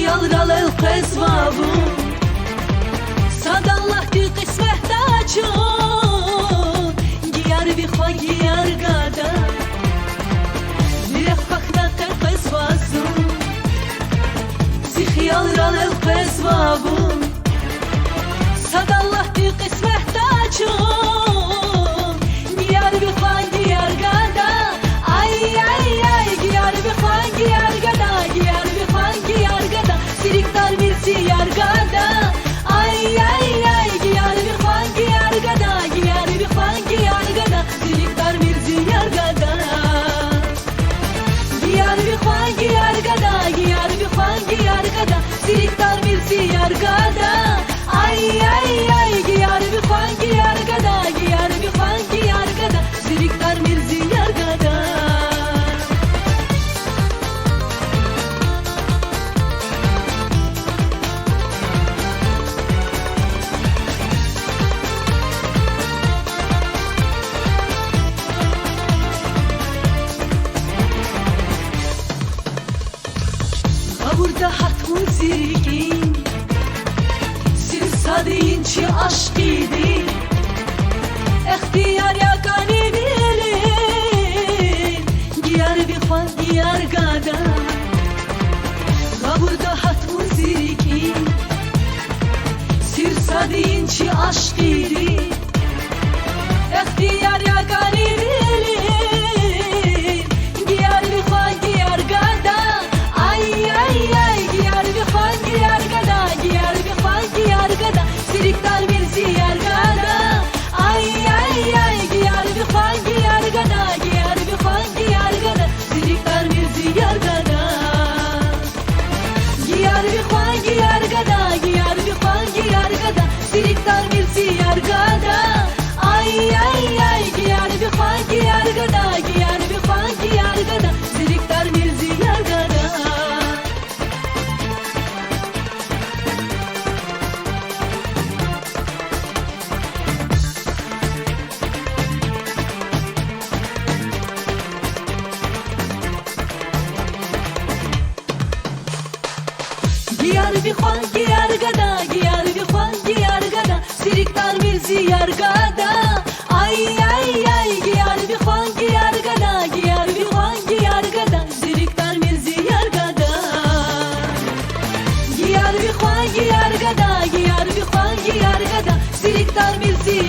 خيال القزوابو صد الله دي قسمه تاچون گیار بخوا گیار گادا لرفقنا قزوازو زي خيال القزوابو صد الله دي قسمه تاچون گیار بخوا گیار گادا ay ay ay گیار بخوا گیار گادا گیار بخوا گیار گادا Siriktar bir siyar gada ay ay ay giyar bir khan giyar gada giyar bir khan giyar gada Siriktar bir siyar gada giyar bir khan giyar gada giyar bir khan giyar gada Siriktar bir siyar gada ay ay ay giyar bir khan giyar gada giyar bir khan giyar gada Siriktar bir siyar gada Burada hatun zirgin Siz sadinçi aşk idi İhtiyar yakani bilin Giyar bir khan giyar gada Burada hatun zirgin Siz sadinçi aşk idi İhtiyar yakani bilin Giyar bir khan giyar gada ay ay ay giyar bir khan giyar gada giyar bir khan giyar gada Siriktar bir siyar gada ay ay ay giyar bir khan giyar gada giyar bir khan giyar gada Siriktar bir siyar gada giyar bir khan giyar gada giyar bir khan giyar gada Siriktar bir siyar gada ay ay ay giyar bir khan giyar gada giyar bir khan giyar gada Siriktar bir siyar gada Giyar bir khan giyar gada giyar bir khan giyar gada Siriktar bir siyar gada ay ay ay giyar bir khan giyar gada giyar bir khan giyar gada Siriktar bir siyar gada giyar bir khan giyar gada giyar bir khan giyar gada Siriktar bir siyar